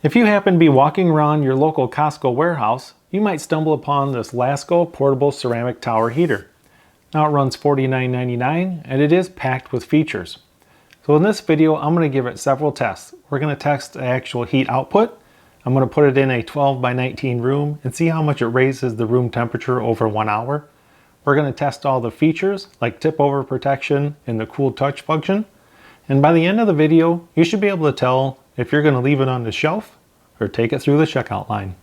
If you happen to be walking around your local Costco warehouse, you might stumble upon this Lasko portable ceramic tower heater. Now it runs $49.99 and it is packed with features. So in this video, I'm going to give it several tests. We're going to test the actual heat output. I'm going to put it in a 12 by 19 room and see how much it raises the room temperature over 1 hour. We're going to test all the features like tip over protection and the cool touch function. And by the end of the video, you should be able to tell if you're going to leave it on the shelf or take it through the checkout line.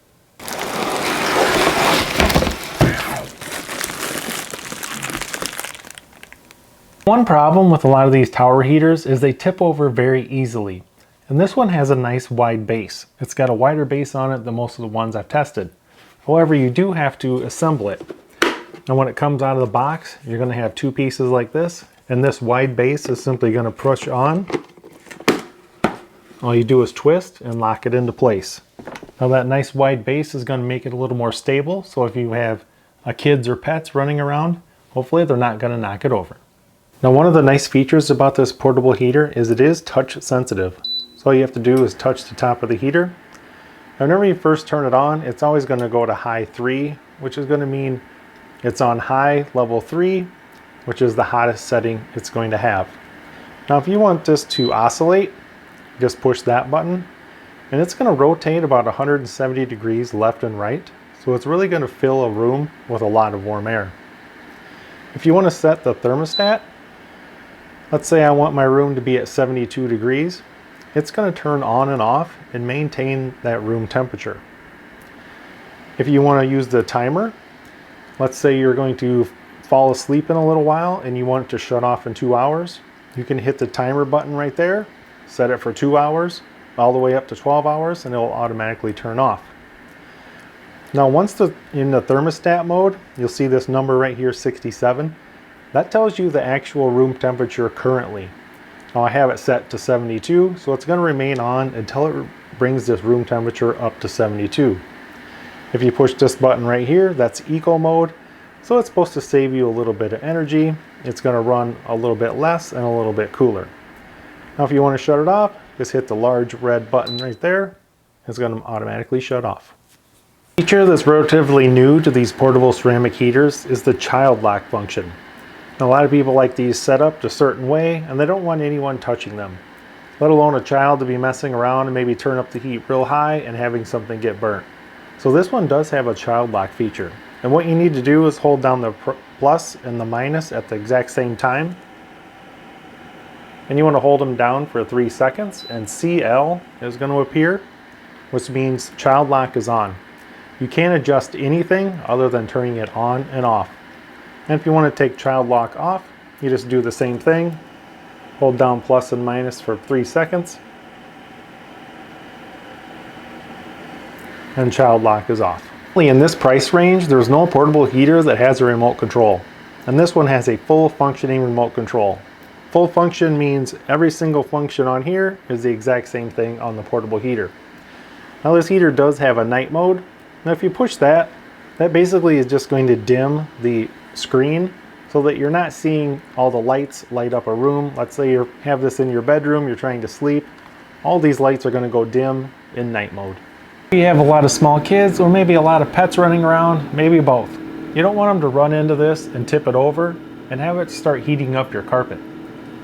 One problem with a lot of these tower heaters is they tip over very easily. And this one has a nice wide base. It's got a wider base on it than most of the ones I've tested. However, you do have to assemble it. And when it comes out of the box, you're going to have two pieces like this. And this wide base is simply going to push on. All you do is twist and lock it into place. Now that nice wide base is going to make it a little more stable. So if you have kids or pets running around, hopefully they're not going to knock it over. Now one of the nice features about this portable heater is it is touch sensitive. So all you have to do is touch the top of the heater. Now whenever you first turn it on, it's always going to go to high 3, which is going to mean it's on high level 3, which is the hottest setting it's going to have. Now if you want this to oscillate, just push that button and it's going to rotate about 170 degrees left and right. So it's really going to fill a room with a lot of warm air. If you want to set the thermostat, let's say I want my room to be at 72 degrees, it's going to turn on and off and maintain that room temperature. If you want to use the timer, let's say you're going to fall asleep in a little while and you want it to shut off in 2 hours, you can hit the timer button right there, set it for 2 hours, all the way up to 12 hours, and it will automatically turn off. Now once in the thermostat mode, you'll see this number right here, 67. That tells you the actual room temperature currently. Now I have it set to 72, so it's going to remain on until it brings this room temperature up to 72. If you push this button right here, that's eco mode. So it's supposed to save you a little bit of energy. It's going to run a little bit less and a little bit cooler. Now if you want to shut it off, just hit the large red button right there. It's going to automatically shut off. A feature that's relatively new to these portable ceramic heaters is the child lock function. Now, a lot of people like these set up a certain way and they don't want anyone touching them, let alone a child to be messing around and maybe turn up the heat real high and having something get burnt. So this one does have a child lock feature. And what you need to do is hold down the plus and the minus at the exact same time. And you want to hold them down for 3 seconds and CL is going to appear, which means child lock is on. You can't adjust anything other than turning it on and off. And if you want to take child lock off, you just do the same thing. Hold down plus and minus for 3 seconds. And child lock is off. In this price range, there's no portable heater that has a remote control. And this one has a full functioning remote control. Full function means every single function on here is the exact same thing on the portable heater. Now this heater does have a night mode. Now if you push that, that basically is just going to dim the screen so that you're not seeing all the lights light up a room. Let's say you have this in your bedroom, you're trying to sleep. All these lights are going to go dim in night mode. If you have a lot of small kids or maybe a lot of pets running around, maybe both. You don't want them to run into this and tip it over and have it start heating up your carpet.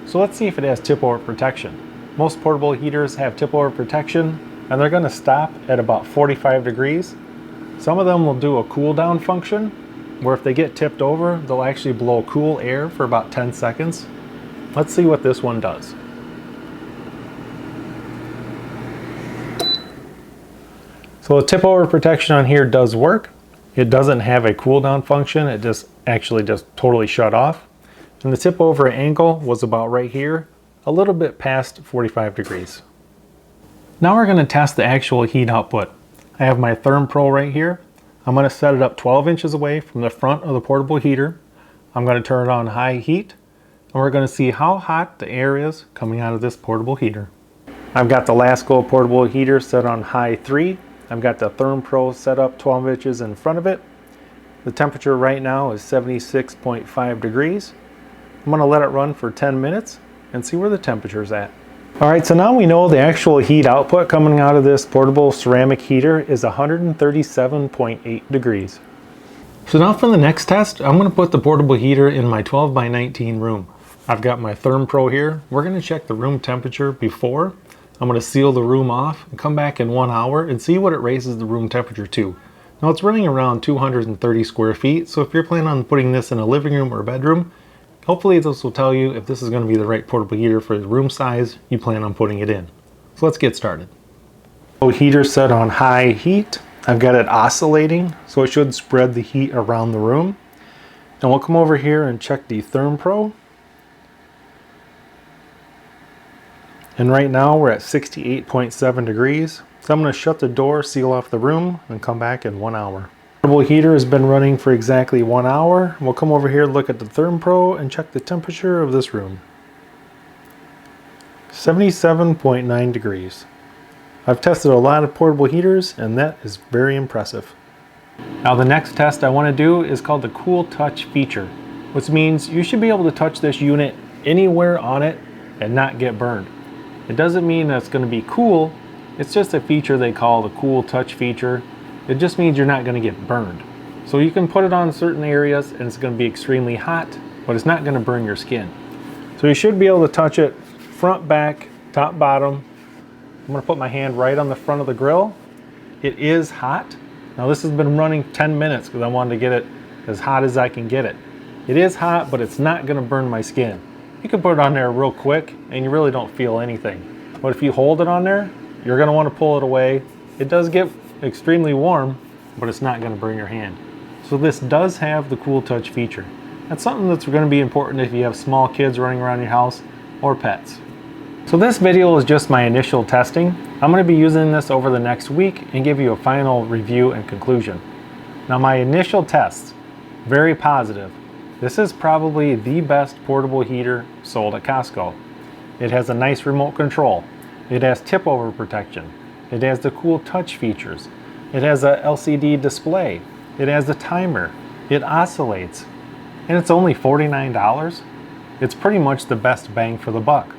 So let's see if it has tip over protection. Most portable heaters have tip over protection and they're going to stop at about 45 degrees. Some of them will do a cool down function where if they get tipped over, they'll actually blow cool air for about 10 seconds. Let's see what this one does. So the tip over protection on here does work. It doesn't have a cool down function. It just totally shut off. And the tip over angle was about right here, a little bit past 45 degrees. Now we're going to test the actual heat output. I have my Therm Pro right here. I'm going to set it up 12 inches away from the front of the portable heater. I'm going to turn it on high heat and we're going to see how hot the air is coming out of this portable heater. I've got the Lasko portable heater set on high 3. I've got the Therm Pro set up 12 inches in front of it. The temperature right now is 76.5 degrees. I'm going to let it run for 10 minutes and see where the temperature's at. All right, so now we know the actual heat output coming out of this portable ceramic heater is 137.8 degrees. So now for the next test, I'm gonna put the portable heater in my 12 by 19 room. I've got my ThermPro here. We're gonna check the room temperature before. I'm gonna seal the room off and come back in 1 hour and see what it raises the room temperature to. Now it's running around 230 square feet, so if you're planning on putting this in a living room or bedroom, hopefully this will tell you if this is gonna be the right portable heater for the room size you plan on putting it in. So let's get started. So heater set on high heat. I've got it oscillating, so it should spread the heat around the room. And we'll come over here and check the ThermPro. And right now we're at 68.7 degrees. So I'm going to shut the door, seal off the room, and come back in 1 hour. The portable heater has been running for exactly 1 hour. We'll come over here, look at the ThermPro, and check the temperature of this room. 77.9 degrees. I've tested a lot of portable heaters, and that is very impressive. Now the next test I want to do is called the Cool Touch feature, which means you should be able to touch this unit anywhere on it and not get burned. It doesn't mean that it's going to be cool, it's just a feature they call the Cool Touch feature. It just means you're not going to get burned. So you can put it on certain areas and it's going to be extremely hot, but it's not going to burn your skin. So you should be able to touch it front, back, top, bottom. I'm going to put my hand right on the front of the grill. It is hot. Now this has been running 10 minutes because I wanted to get it as hot as I can get it. It is hot, but it's not going to burn my skin. You can put it on there real quick and you really don't feel anything. But if you hold it on there, you're going to want to pull it away. It does get extremely warm, but it's not going to burn your hand. So this does have the Cool Touch feature. That's something that's going to be important if you have small kids running around your house or pets. So this video is just my initial testing. I'm going to be using this over the next week and give you a final review and conclusion. Now my initial tests, very positive. This is probably the best portable heater sold at Costco. It has a nice remote control. It has tip over protection. It has the Cool Touch features. It has a LCD display. It has a timer. It oscillates. And it's only $49. It's pretty much the best bang for the buck.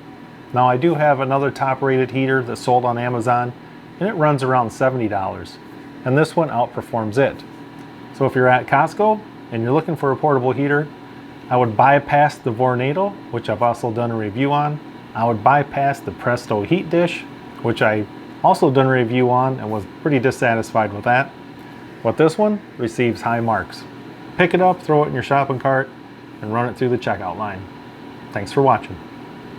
Now I do have another top rated heater that's sold on Amazon and it runs around $70. And this one outperforms it. So if you're at Costco and you're looking for a portable heater, I would bypass the Vornado, which I've also done a review on. I would bypass the Presto heat dish, which I also done a review on and was pretty dissatisfied with that. But this one receives high marks. Pick it up, throw it in your shopping cart, and run it through the checkout line. Thanks for watching.